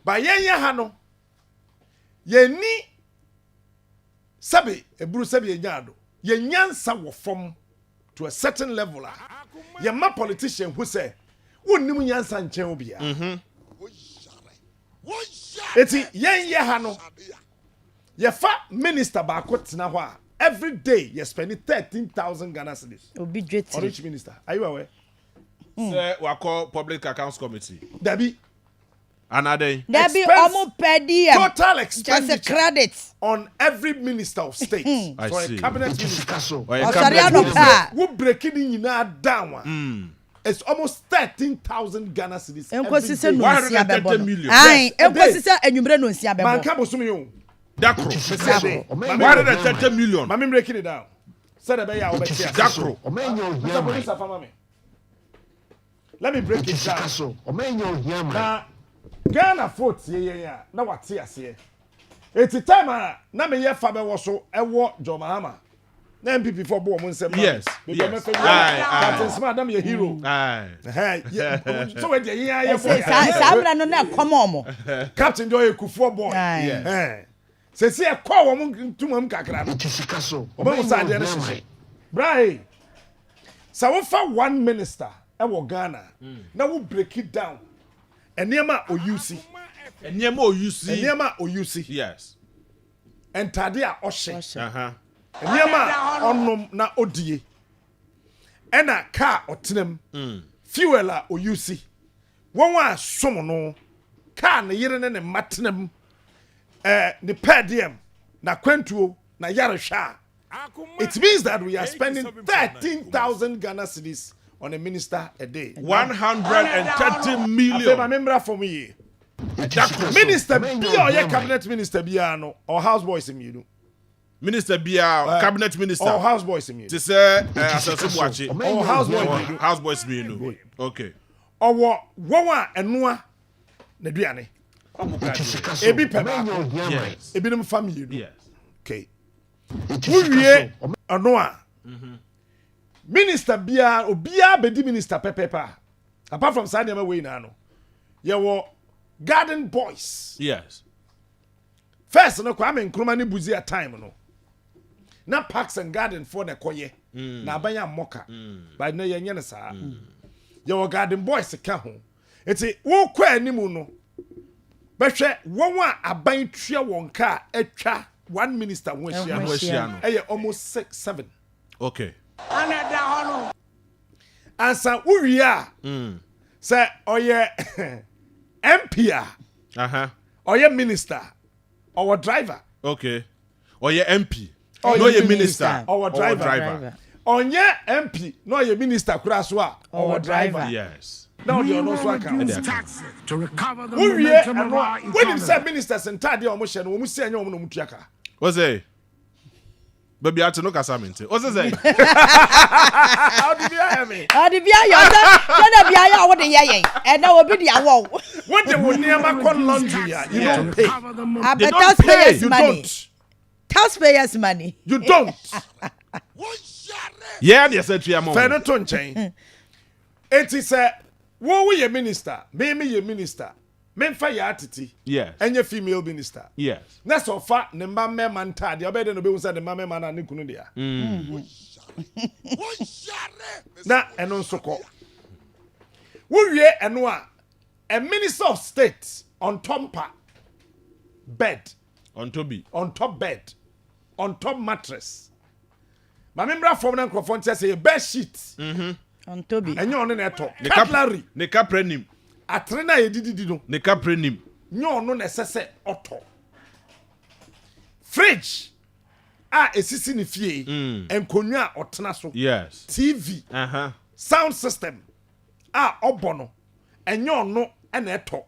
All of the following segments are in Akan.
Ba yenya ha no. Yeni sabi eburu sabi yenyado. Yenyansa wo fom to a certain level. Ye ma politician who say wonnim nyansa nchen obia. Eti yen ye ha no. Ye fa minister ba ko tena ho a every day you spend 13,000 Ghana cedis. Obi dwetiri. Rich minister. Are you aware? Say we call public accounts committee. Dabi. Dabi omo pedi total expenditure just a credit on every minister of state. I for see. a cabinet minister. Who breaking in down. It's almost 13,000 Ghana cedis. Enkosi se no 130 million. Ai, enkosi se enwumre no nsia bebo. Man ka bosumi yo. Dakro. 130 million. Mami breaking it down. Said be ya obeti. Dakro. Let me break it down. Na Ghana vote ye na wate ase. Eti time na me ye fa be wo so ewo Jo Mahama. Na MPP for bo mo nsem. Yes. Captain Smart am your hero. So we dey here ye for. Sabra no na come mo. Captain Joy Kufuor boy. Se se e kwa wo mo ntumam kakra no. Oba mo sa de na hye. Brai. Sa wo fa one minister e wo Ghana. Na wo break it down. Enema oyusi. Enema oyusi. Yes. Entade a ohye. Enema onom na odie. Ena car otenem. Fuel a oyusi. Won wa som no. Car ne yire ne matenem. The per diem na kwentuo na yarehwa. It means that we are spending 13,000 Ghana cedis on a minister a day. 130 million. I remember for me. Minister be or your cabinet minister be or houseboys in you. Minister be cabinet minister or houseboys in you. To say Assassin or houseboys me. Okay. Or what and noa Neduane. Ebi peba. Yes. Ebi them family. Yes. Okay. Uwie anoa. Minister bia obia bedi minister pepepa. Apart from Sanya way na no. Ye wo garden boys. Yes. First no Kwame Nkrumah ni buzi a time no. Na parks and garden for na koye. Na abanya moka. But no ye nyane saa. Ye wo garden boys ka ho. Eti wo kwa animu no. Behwe won a aban twa won ka atwa one minister won hia no. Eye almost 6-7. Okay. Ansa uwie a say oye MP oye minister or driver. Okay. Oye MP no ye minister or driver. Onye MP no ye minister kura so a or driver. Yes. Now the no so account to recover the momentum of our economy. When you say ministers entade o mo hye no mo si anya o mo no mutuaka. What's say? Baby ati no kasa mente. What's say? How did you hear me? How did you hear? That bia ya wo de ye and na obi dia wo. When they will near my laundry, you don't pay. I bet taxpayers money. Taxpayers money. You don't. Yeah, they said to your mom. Fenaton chain. It is a wo we minister, me ye minister. Memfa ya atiti. Yes. And your female minister. Yes. Na so fa ne mama man tade obede no be hu say ne mama man na ne kunu dia. Na eno nso ko. Wo wie eno a minister of state on top bed. On top bed. On top mattress. Ma membra from na microphone say bed sheet. On Toby. Enyo no na to. Cutlery. Ne kaprenim. Atrena ye didi no. Ne kaprenim. Nyo no na sese auto. Fridge. Esisi ni fie. Enkonwa otena so. Yes. TV. Sound system. Obono. Enyo no na eto.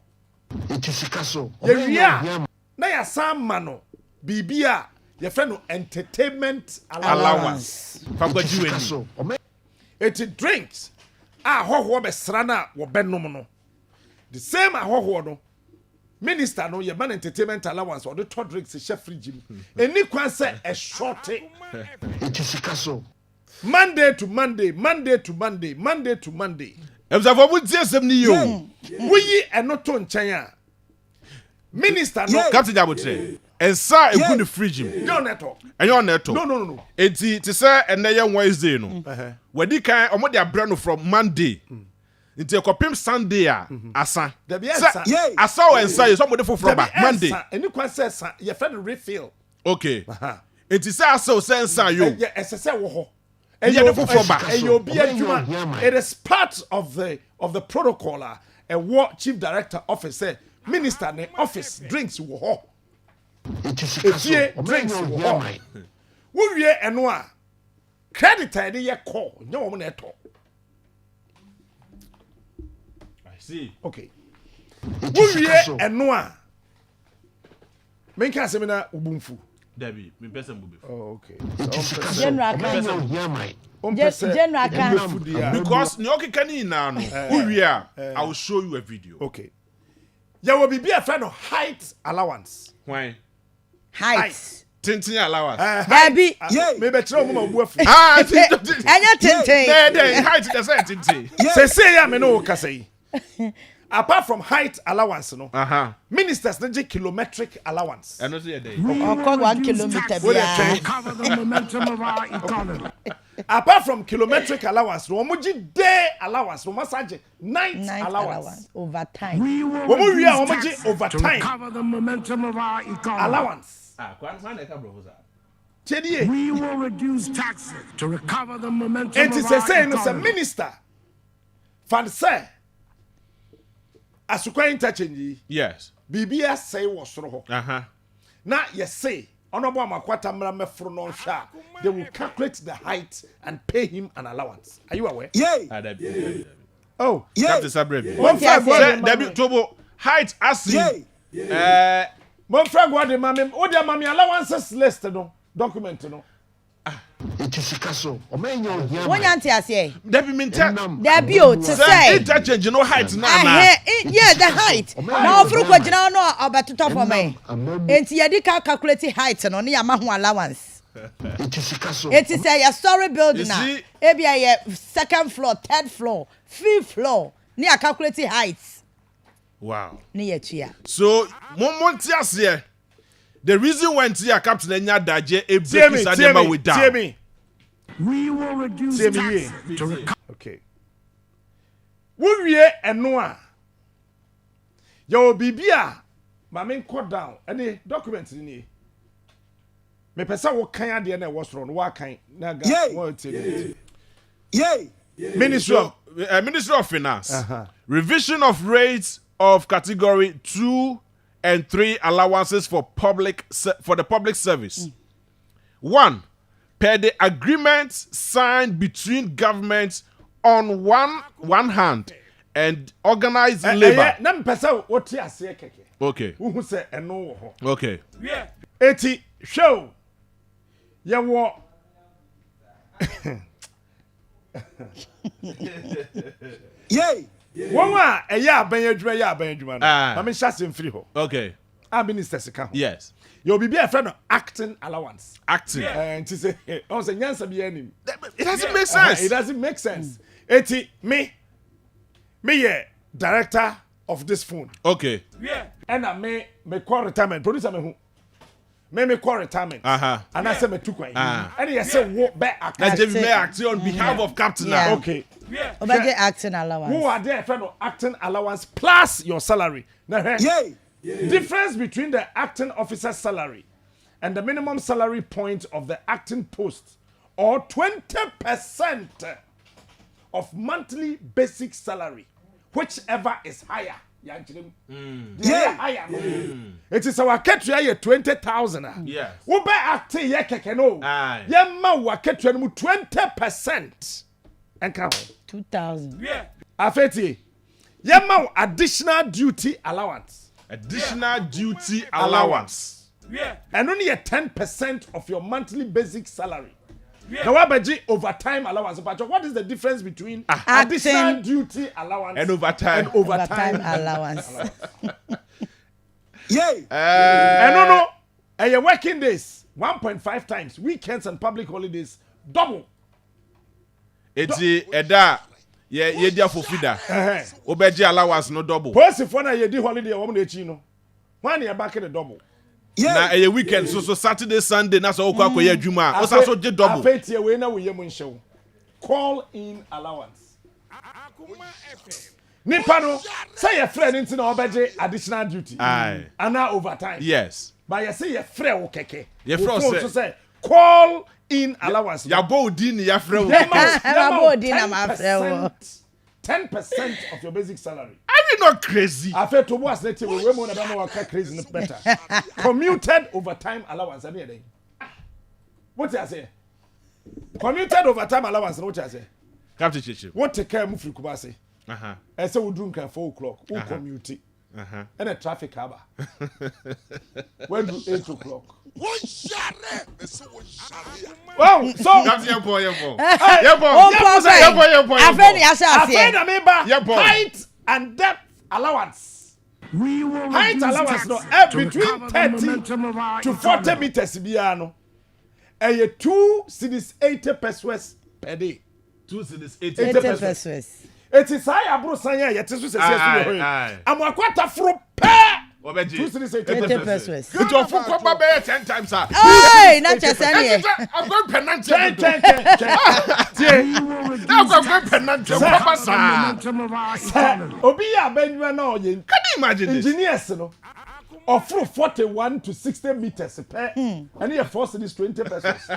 Itisika so. Yeah. Na ya sama no. Bibia ye friend no entertainment allowance. Pagwajiweni. It drinks. Hoho be srana wo benom no. The same ahoho no. Minister no ye ban entertainment allowance or the third drinks chef fridge. Any kwan say a shorty. Itisika so. Monday to Monday. Emza for mu tie sem ni yo. We yi enoto nchen a. minister no Captain Jabotre. And sir, a good fridge. no neto. And you're neto. No. Eti to say and then Wednesday no. Where di kan omo dia brand from Monday. Nti ekopim Sunday asa. Asa o ensa somebody for from Monday. Any kwan say your friend refill. Okay. Eti say asa o say ensa yo. Yeah, esese wo ho. And you for from back. It is part of the protocol and what chief director office say minister ne office drinks wo ho. Drinks wo ho. Wo wie eno a credit ide ye call nya wo na eto. See. Okay. Wo wie eno a menka semina ubumfu. Debbie, me person will be. Oh, okay. General Because Nyoki Kani now, I will show you a video. Okay. There will be a friend of height allowance. Why? Height. Tintin allowance. Baby. Maybe tell me what. Tintin. Height the same Tintin. Say ya me no kasei. Apart from height allowance, no. Ministers need kilometric allowance. I know see a day. 1 kilometer. Cover the momentum of our economy. Apart from kilometric allowance, no muji day allowance, no massage night allowance. Overtime. We will reduce to overtime recover the momentum of our economy. allowance. We will reduce taxes to recover the momentum And of it's our a saying, economy. it's a minister. Fan say. Asukwa interchange. Yes. BBS say was roho. Now you say, honorable Makwata Mramefro non sha, they will calculate the height and pay him an allowance. Are you aware? Oh, Captain Sabrem. one flag one Debbie Tobo height as one flag one mami. Oh, dear mami allowances list no document no. One auntie I say. Debbie Minta. Debbie to say. Interchange no height now. Yeah, the height. Now for ko jina no about to top for me. Enti ye di calculate height no na ma ho allowance. It is a story building now. Ebi a second floor, third floor, fifth floor. Ni a calculate heights. Wow. Ni ye tua. So, montias here. The reason why Tia Captain Enya Daje a break is adema with down. We will reduce taxes to recover. Okay. Wo wie eno a. Yo bibia ma men cut down. Any document ni. Me pesa wo kan ade na wo soro no wa kan na ga wo tell. Ministry of Finance. Revision of rates of category 2 and 3 allowances for the public service. 1, per the agreement signed between governments on one hand and organized labor. Na mpesa wo ti ase keke. Okay. Who say eno wo ho. Okay. Eti show. Ye wo Wonwa eya aban adwuma no. Ma me hyase mfiri ho. Okay. A minister sika ho. Yes. You be a friend of acting allowance. Acting. And to say, on say nyansa bi anim. It doesn't make sense. It doesn't make sense. Eti me director of this phone. Okay. And I me call retirement. Producer me who? Me call retirement. And I say me took one. And he say what back acting. Let's give me acting on behalf of Captain now. Okay. About the acting allowance. Who are there friend of acting allowance plus your salary? Now, difference between the acting officer's salary and the minimum salary point of the acting post, or 20% of monthly basic salary, whichever is higher. Higher. It is our ketria 20,000. Yes. We be acting ye keke no. Yemma wa ketria 20%. And come 2,000. Afeti. Yemma additional duty allowance. Additional duty allowance. And only a 10% of your monthly basic salary. However, overtime allowance. But what is the difference between additional duty allowance and overtime allowance? And no. And your working days 1.5 times. Weekends and public holidays double. It's eda. Ye dia for feeder. Obeji allowance no double. Post if one ye di holiday woman echi no. When you back in the double. Na a weekend so Saturday Sunday na so okwa akoya adwuma o sa so je double. Afeti we na we yem nhyew. Call in allowance. Akoma FM. Nipa no say your friend nti na obeje additional duty. Aye. Ana overtime. Yes. But you say your friend wo keke. Your friend say call in allowance. Ya bo odi ni ya friend wo. Ya bo odi na ma friend wo. 10% of your basic salary. Are you not crazy? I feel to was let you we more than know what crazy is better. Commuted overtime allowance any day. What you say? Commuted overtime allowance what you say? Captain Chichi. What take care move Kubasi? I say we drink at 4 o'clock. We commute. And a traffic harbor. When do 8 o'clock? Wow, so that's your boy. Height and depth allowance. We will Height reduce allowance no taxes between recover 30 the momentum of our to 40 economy. meters biano. And 2 cities 80 pesos per day. 2 cities 80 pesos. It is high abro sanya yet is I'm a quarter from pe. 2 cities 80 pesos. Good job for Papa Bear 10 times. Hey, not just any. I'm going penance. 10. Now I'm going penance. Papa The sa. momentum of our economy. Obiya benwa na oyin. Can you imagine this? Engineers no. Offer 41 to 60 meters per. And here 4 cities 20 pesos.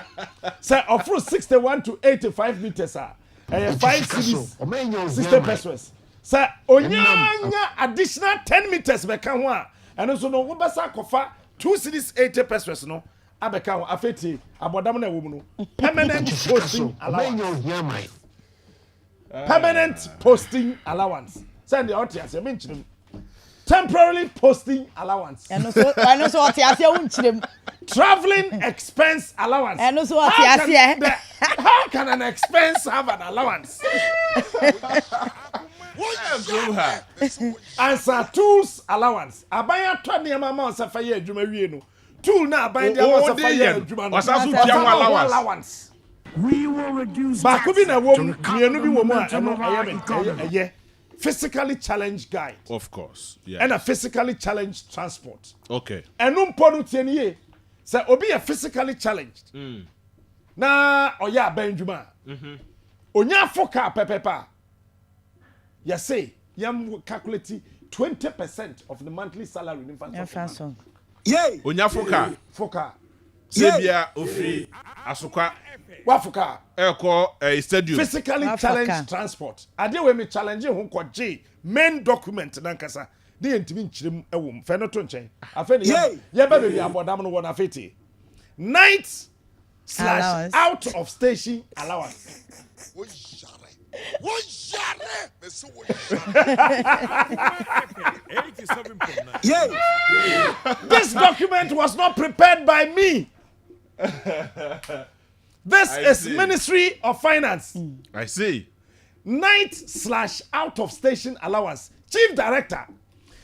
Say offer 61 to 85 meters are. 5 cities 60 pesos. Say onyanya additional 10 meters beka ho a. And so no wo besa kofa 2 cities 80 pesos no. Abeka ho afeti abodam na wo mu no. Permanent posting allowance. Permanent posting allowance. Send the audience mention temporarily posting allowance. And so I know so what you say unchirem. Traveling expense allowance. And so what you say. How can an expense have an allowance? Answer tools allowance. Abaya 20 mama on safaye adwuma wie no. Tool na abaya dia on safaye adwuma no. Wasasu tia allowance. We will reduce Ba ko bi taxes na to wom recover mienu the bi wo mu a momentum eno of our aye economy. physically challenged guide. Of course. Yeah. And a physically challenged transport. Okay. And ponu tienie. Say obi a physically challenged. Na oya benjuma. Onya foka pepepa. Ya say yam calculate 20% of the monthly salary in Fanson. Yay! Onya foka. Foka. Sebia ofri asuka Wafuka. eko stadium. Physically challenged transport. Ade we me challenge ho kwaje main document nankasa. De yentimi nchirem ewom. Fe no to nchen. Afe ne ye ba be abodam no won afeti. Night / out of station allowance. This document was not prepared by me. This is Ministry of Finance. I see. Night / out of station allowance. Chief Director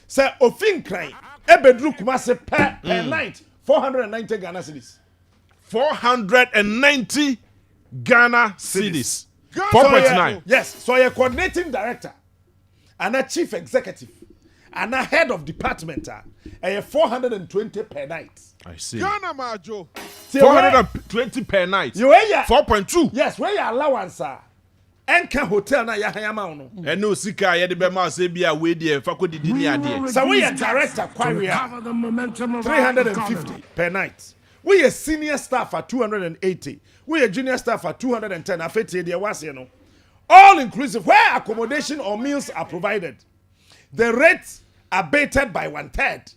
say ofin kran ebedru kumase per night 490 Ghana cedis. 490 Ghana cedis. 4.9. Yes, so you're coordinating director and a chief executive and a head of department and 420 per night. I see. Ghana Majo. 420 per night. You hear 4.2. Yes, where your allowance Enka hotel na ya hayama no. Eno sika ye de be ma se bia we de fa ko didi ni ade. So we are director kwaria 350 per night. We are senior staff at 280. We are junior staff at 210. Afeti de wase no. All inclusive where accommodation or meals are provided. The rates are abated by 1/3.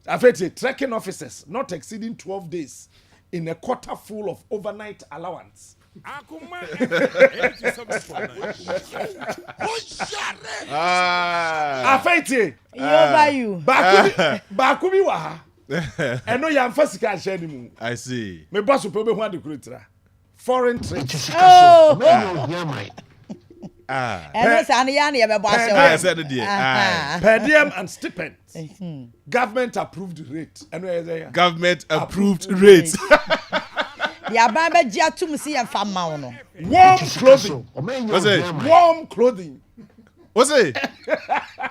Afeti trekking officers not exceeding 12 days in a quarter full of overnight allowance. Akoma 87.9. Afeti You. Bakubi waha. Eno ya mfasika share mu. I see. Me boss pe be hu adekuritra. Foreign trade. Oh. Per diem and stipend. Government approved rate. Government approved rate. Warm clothing. What's it? Warm clothing. What's it?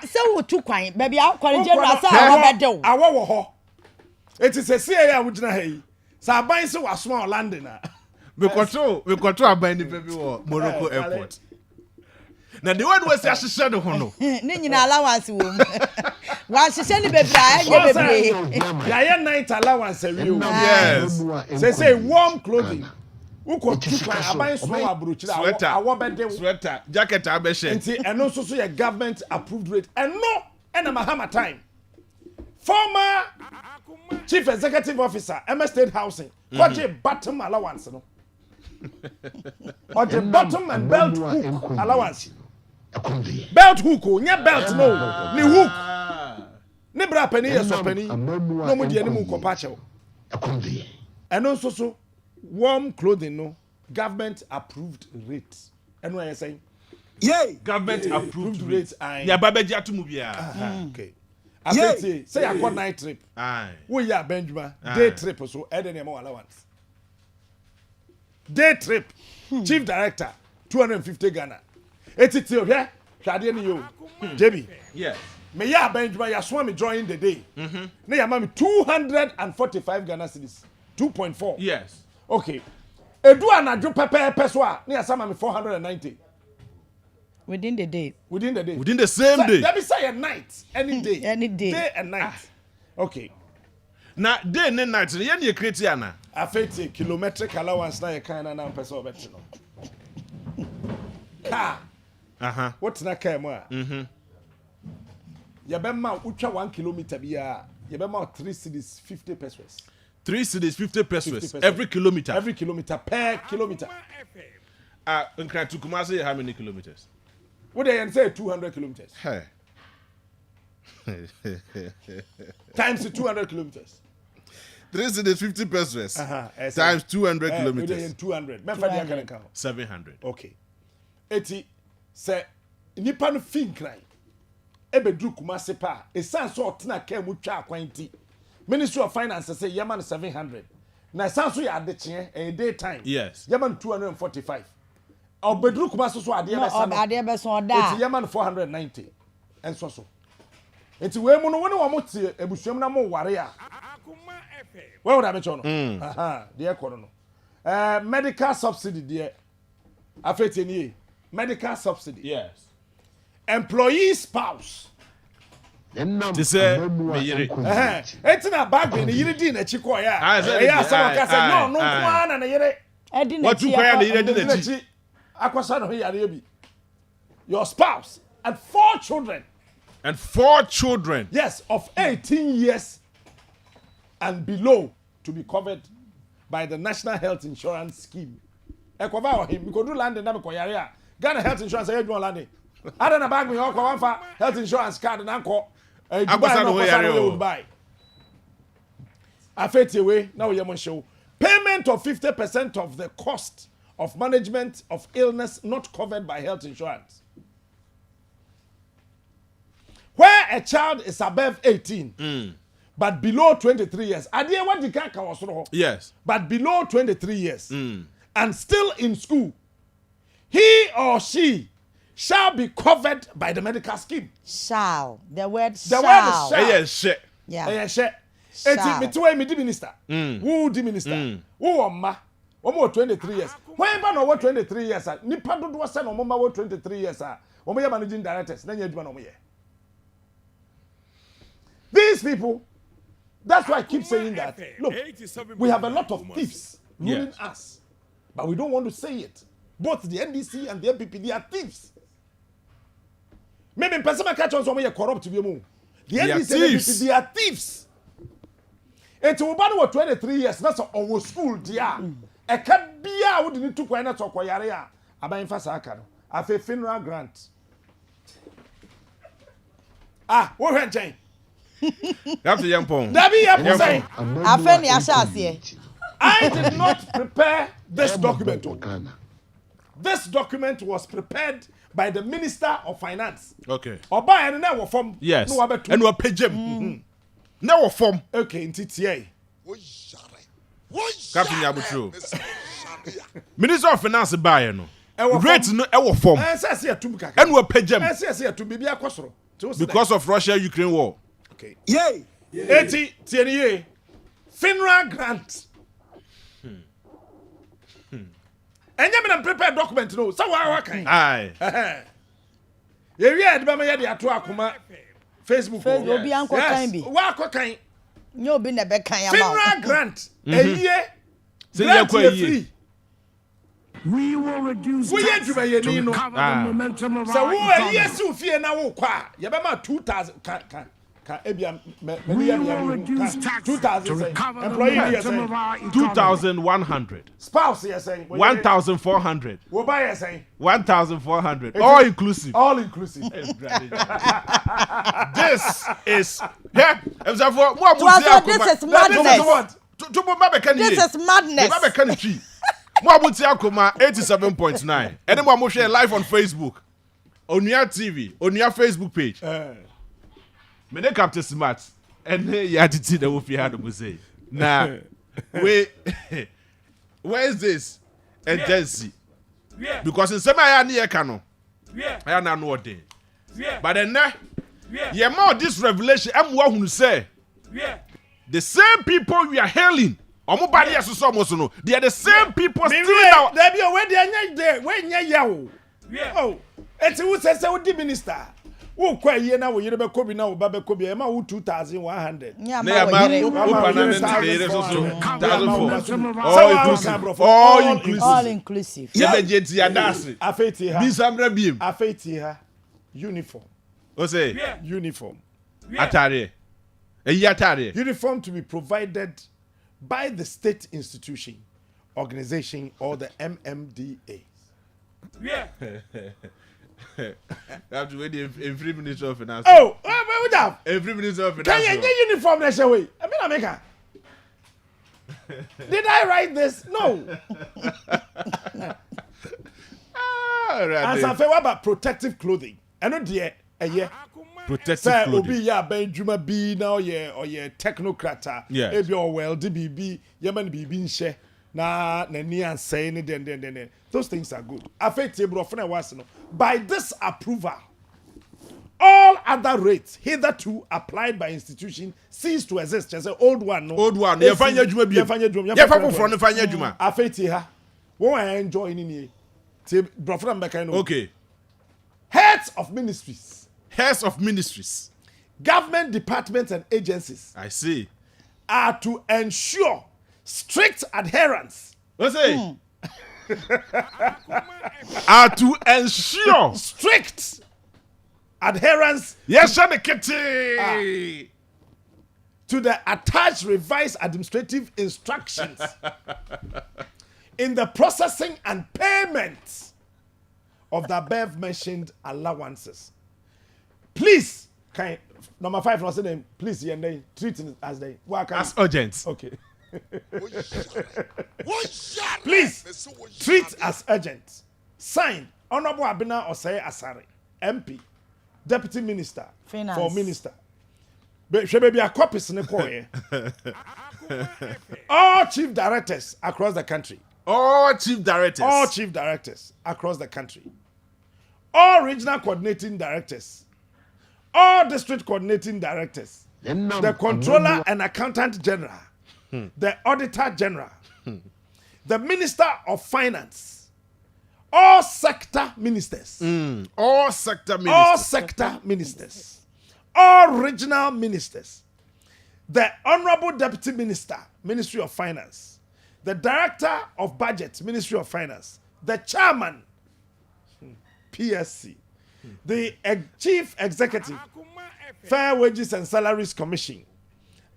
So we took one, baby. I'll call it general. I wo ho. It is a say ya wujina hey. Sa ban se wa small landing na. We control aban the baby wo Morocco airport. Now the one was ahyehyɛ no ho no. Ne nyina allowance wo mu. Wa ahyehyɛ ne bebra anya bebre. Ya night allowance we o. Yes. Say warm clothing. Uko tukwa aban so wa brochira awo bede sweater jacket abɛhyɛ. Nti eno so so your government approved rate. Eno na mahama time. Former Chief Executive Officer, MS State Housing, got a bottom allowance. No? Or the bottom and belt hook allowance. Belt hook, nya belt no, ni hook. Ni bra penny yes or penny. No mo di animu ko pacho. And also so warm clothing no government approved rate. And what you saying? Yay, government approved rates. Ya babeji atumu bia. Okay. I say I got night trip. Aye. We ya Benjamin day trip so any more allowance. Day trip. Chief Director 250 Ghana. Etiti yeah. Shade ni yo. JB. Yes. Me ya Benjamin ya swan me join the day. Na ya mami 245 Ghana cedis. 2.4. Yes. Okay. Edu anadwo pepe so a na ya sama me 490. Within the day. Within the day. Within the same day. Let me say a night. Any day. Any day. Day and night. Okay. Now day and night. Yen ye create na. Affect kilometric allowance na ye kind na person obet no. Car. What's na car mo a? Ya be ma utwa 1 kilometer bia. Ya be ma 3 cedis 50 pesos. 3 cedis 50 pesos every kilometer. Every kilometer per kilometer. In Kumasi how many kilometers? What they say 200 kilometers. Hey. Times 200 kilometers. 3 cedis 50 pesos. Times 200 kilometers. 200. 700. Okay. 80 say nipa no fin kran. Ebedru Kumasi pa. Esan so otena ka mu twa akwanti. Ministry of Finance say yaman 700. Na esan so ya adekye a daytime. Yes. Yaman 245. Obedru Kumasi so ade be sa. No ade be so da. Eti yaman 490. Enso so. Eti we mu no woni wo motie ebusuam na mo ware a. Akoma FM. Where would I mention no? Aha, de ekono no. Medical subsidy there. Afeti ni medical subsidy. Yes. Employee spouse. To say me yiri. Eti na bag ni yiri di na chi ko ya. Ya sama ka say no kwa na yiri. What you kwa na yiri di na chi. Akwasa no yare bi. Your spouse and 4 children. And 4 children. Yes, of 18 years and below to be covered by the National Health Insurance Scheme. Ekova him because do land na me ko yare a. Ghana Health Insurance say you land. Ada na bag me o kwa fa health insurance card na nko. Akwasa no yare o. Dubai. Afeti we na we yem show. Payment of 50% of the cost of management of illness not covered by health insurance. Where a child is above 18, but below 23 years, yes, but below 23 years, and still in school, he or she shall be covered by the medical scheme. Shall. The word shall. The word is shall. Yes, shit. Yeah. Yes, shit. Eti me minister. Who the minister? Who oma? Omo 23 years. When ba no 23 years, nipa dodo se no mo 23 years ah. Omo ya managing directors, na nya aduma no mo ye. These people, that's why I keep saying that. Look, we have a lot of thieves ruling us, but we don't want to say it. Both the NDC and the MPP, they are thieves. Maybe person catch on some way corrupt to be more. The NDC and the MPP, they are thieves. And to about 23 years, that's our school, dear. A cabia would need to quite not talk area. About Fasaka. A funeral grant. What went Jane? After young pong. I did not prepare this document. This document was prepared by the Minister of Finance. Okay. Oba and now form. Yes. And we pay him. Now form. Okay, in TTA. Captain Yabuchu. Minister of Finance buy no. rate no ewo form. Say atum kaka. And we pagem. Say atum bibi akosoro. Because of Russia-Ukraine war. Okay. Yay. 80 TNA. FINRA grant. And you mean prepare document no. So what kind? Aye. You hear the mama the ato Akoma Facebook. Obi anko kan bi. Wa akọ kan. Nyo obi na be kan ya ma. FINRA grant. Eye. Say Free. We will reduce We taxes are to recover the momentum of so our who economy. yes you fear now wo kwa. You be ma 2000 can ebia We will reduce taxes 2000 to recover the employee momentum of our economy. 2,100. spouse yes saying 1,400. we buy yes saying 1,400. All inclusive. all inclusive. This is yeah. This is madness. What? This is madness. Mwabuti Akoma 87.9. And then we share live on Facebook. On your TV, on your Facebook page. Me dey Captain Smart. And you attitude that we had to say. Now, where is this? Intensity. Because in some I near Kano. I don't know what day. But then yeah, more this revelation. I'm one who say the same people we are hailing. Omubadi asuso mosono. They are the same people still now. There be where they anya there, where nya yawo. Oh, eti who say wo di minister. Wo kwa ye na wo yire be kobi na wo ba be kobi e ma wo 2,100. Nya They are ma wo all inclusive. Yebejeti adase. Afeti ha. Bisamra biem. Afeti ha. Uniform. O say Uniform. atare. Eyi atare. Uniform to be provided by the state institution, organization, or the MMDA. Have to wait every minister of finance. Oh, what that? Every minister of finance. Can you get uniform next way? I mean, America. Did I write this? No. As I say, what about protective clothing? I know, dear, protective say clothing. obi ya benjuma bi na or ye technocrat. Yes. Ebi or well DBB, yaman bibi nche na ni ansay ni den. Those things are good. Affect table for was no. By this approval, all other rates hitherto applied by institution cease to exist. Just say old one no. Old one. You find your juma bi. You find your juma. Affect ha. Won't enjoy ni. Brofra mbeka no. Okay. Heads of ministries. Heads of ministries. Government departments and agencies I see. are to ensure strict adherence. What's it? Are to ensure Strict adherence yes, Kitty. to the attached revised administrative instructions in the processing and payment of the above mentioned allowances. Please, number 5 was the name. Please, treat it as they As urgent. Okay. Please treat as urgent. Signed, Honorable Abina Osei Asare, MP, Deputy Minister Finance. for Minister. She may be a copy all chief directors across the country. All chief directors. All chief directors across the country. All regional coordinating directors. All district coordinating directors. The controller and accountant general. The auditor general. The minister of finance. All sector ministers. All sector ministers. All sector ministers. All regional ministers. The honorable deputy minister, Ministry of Finance. The director of budget, Ministry of Finance. The chairman, PSC. The chief executive, Fair Wages and Salaries Commission.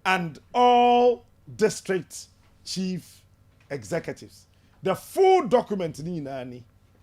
And all district chief executives. The full document ni nani